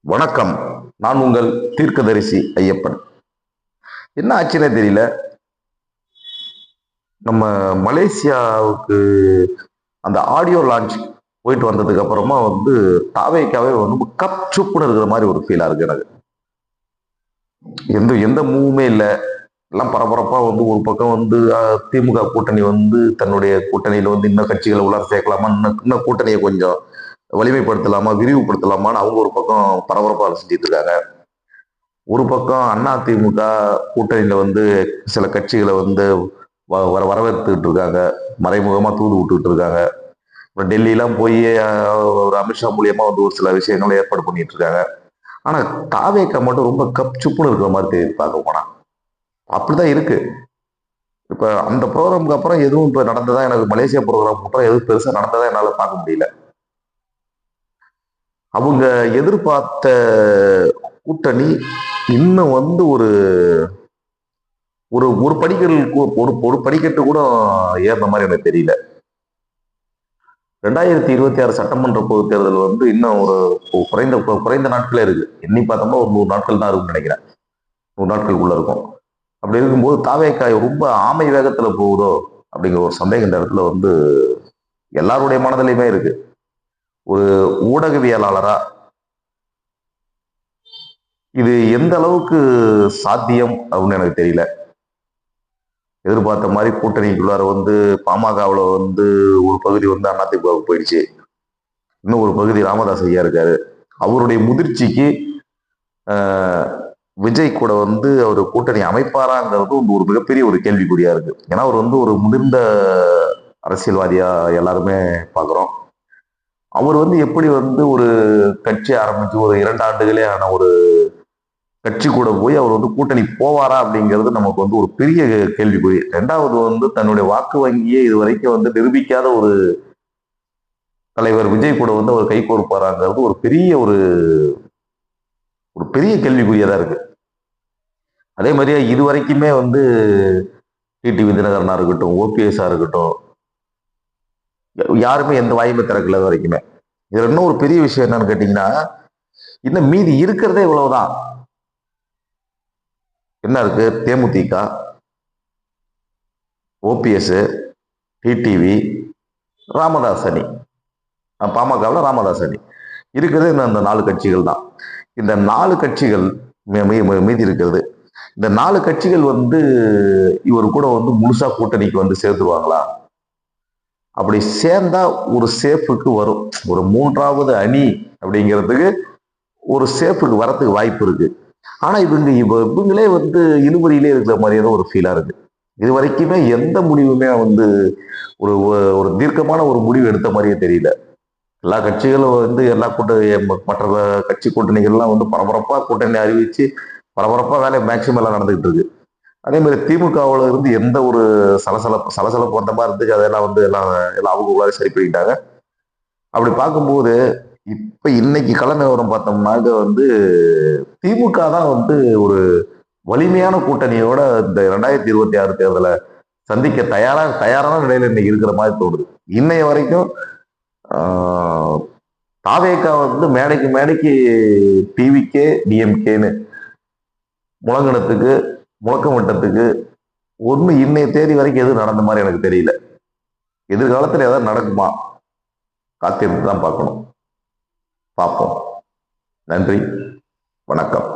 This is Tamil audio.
வணக்கம். நான் உங்கள் தீர்க்கதரிசி ஐயப்பன். என்ன ஆச்சுன்னே தெரியல. நம்ம மலேசியாவுக்கு அந்த ஆடியோ லான்ச் போயிட்டு வந்ததுக்கு அப்புறமா தாவேக்காவே ரொம்ப கப்சுப்புன்னு இருக்கிற மாதிரி ஒரு ஃபீலா இருக்கு எனக்கு. எந்த எந்த மூவுமே இல்லை. எல்லாம் பரபரப்பா ஒரு பக்கம் திமுக கூட்டணி தன்னுடைய கூட்டணியில இன்னும் கட்சிகளை உள்ளார சேர்க்கலாமா, இன்னும் கூட்டணியை கொஞ்சம் வலிமைப்படுத்தலாமா, விரிவுபடுத்தலாமான்னு அவங்க ஒரு பக்கம் பரபரப்பா செஞ்சுட்டு இருக்காங்க. ஒரு பக்கம் அண்ணா திமுக கூட்டணியில சில கட்சிகளை வரவேற்றுட்டு இருக்காங்க, மறைமுகமா தூது விட்டுட்டு இருக்காங்க. அப்புறம் டெல்லியெல்லாம் போய் ஒரு அமித்ஷா மூலியமா ஒரு சில விஷயங்களை ஏற்பாடு பண்ணிட்டு இருக்காங்க. ஆனா தாவேக்கா மட்டும் ரொம்ப கப் சுப்புன்னு இருக்கிற மாதிரி தெரியுது பார்க்க போனா. அப்படிதான் இருக்கு. இப்ப அந்த ப்ரோக்ராமுக்கு அப்புறம் எதுவும் இப்ப நடந்ததா, எனக்கு மலேசியா ப்ரோக்ராம் அப்புறம் எதுவும் பெருசா நடந்ததா என்னால பார்க்க முடியல. அவங்க எதிர்பார்த்த கூட்டணி இன்னும் ஒரு ஒரு ஒரு படிக்கல் ஒரு படிக்கட்டு கூட ஏறின மாதிரி எனக்கு தெரியல. 2026 சட்டமன்ற பொதுத் தேர்தல் இன்னும் ஒரு குறைந்த குறைந்த நாட்களே இருக்கு. எண்ணி பார்த்தோம்னா ஒரு 100 நாட்கள் தான் இருக்கும்னு நினைக்கிறேன். 100 நாட்களுக்குள்ள இருக்கும். அப்படி இருக்கும்போது தாவேக்காய் ரொம்ப ஆமை வேகத்துல போகுதோ அப்படிங்கிற ஒரு சந்தேகம் இந்த இடத்துல எல்லாருடைய மனதிலையுமே இருக்கு. ஒரு ஊடகவியலாளரா இது எந்த அளவுக்கு சாத்தியம் அப்படின்னு எனக்கு தெரியல. எதிர்பார்த்த மாதிரி கூட்டணிக்குள்ளார பாமகவுல ஒரு பகுதி அதிமுகவுக்கு போயிடுச்சு. இன்னும் ஒரு பகுதி ராமதாஸ் ஐயா இருக்காரு. அவருடைய முதிர்ச்சிக்கு விஜய் கூட அவர் கூட்டணி அமைப்பாராங்கிறது ஒரு மிகப்பெரிய ஒரு கேள்விக்குறியா இருக்கு. ஏன்னா அவர் ஒரு முதிர்ந்த அரசியல்வாதியா எல்லாருமே பாக்குறோம். அவர் எப்படி ஒரு கட்சி ஆரம்பிச்சு ஒரு 2 ஆண்டுகளே ஆன ஒரு கட்சி கூட போய் அவர் கூட்டணி போவாரா அப்படிங்கிறது நமக்கு ஒரு பெரிய கேள்விக்குறி. ரெண்டாவது தன்னுடைய வாக்கு வங்கியை இதுவரைக்கும் நிரூபிக்காத ஒரு தலைவர் விஜய் கூட அவர் கை கோர்ப்பாராங்கிறது ஒரு பெரிய ஒரு பெரிய கேள்விக்குறியா தான் இருக்கு. அதே மாதிரியே இதுவரைக்குமே டிடிவி தினகரனா இருக்கட்டும், ஓபிஎஸ்ஆ இருக்கட்டும், யாருமே எந்த வாயுமே திறக்கல வரைக்குமே. இதுல இன்னும் ஒரு பெரிய விஷயம் என்னன்னு கேட்டீங்கன்னா, இன்னும் மீதி இருக்கிறதே இவ்வளவுதான். என்ன இருக்கு? தேமுதிக, ஓபிஎஸ், டிடிவி, ராமதாஸ் அணி, பாமகவில் ராமதாஸ் அணி இருக்கிறது இந்த 4 கட்சிகள் தான். இந்த 4 கட்சிகள் மீதி இருக்கிறது. இந்த 4 கட்சிகள் இவர் கூட முழுசா கூட்டணிக்கு சேர்த்துருவாங்களா? அப்படி சேர்ந்தா ஒரு சேஃபுக்கு வரும். ஒரு 3வது அணி அப்படிங்கிறதுக்கு ஒரு சேஃபுக்கு வரத்துக்கு வாய்ப்பு இருக்கு. ஆனா இவங்களே இழுபறியிலே இருக்கிற மாதிரியே ஒரு ஃபீலா இருக்கு. இது வரைக்குமே எந்த முடிவுமே ஒரு ஒரு தீர்க்கமான ஒரு முடிவு எடுத்த மாதிரியே தெரியல. எல்லா கட்சிகளும் எல்லா மற்ற கட்சி கூட்டணிகள்லாம் பரபரப்பா கூட்டணி அறிவிச்சு பரபரப்பா வேலை மேக்சிமம் எல்லாம் நடந்துகிட்டு இருக்கு. அதே மாதிரி திமுகவுல எந்த ஒரு சலசலப்பு வந்த மாதிரி இருந்துச்சு. அதெல்லாம் எல்லாம் அவங்க உள்ளார சரி பண்ணிட்டாங்க. அப்படி பார்க்கும்போது இப்ப இன்னைக்கு கள நிலவரம் பார்த்தோம்னாக்க திமுக தான் ஒரு வலிமையான கூட்டணியோட இந்த 2026 தேர்தலை சந்திக்க தயாரான நிலையில இன்னைக்கு இருக்கிற மாதிரி தோணுது. இன்னைய வரைக்கும் தாவேக்கா மேடைக்கு மேடைக்கு டிவிக்கே டிஎம்கேன்னு முழக்கமிட்டத்துக்கு இன்னைய தேதி வரைக்கும் எதுவும் நடந்த மாதிரி எனக்கு தெரியல. எதிர்காலத்தில் ஏதாவது நடக்குமா? காத்திருந்து தான் பார்க்கணும். பார்ப்போம். நன்றி, வணக்கம்.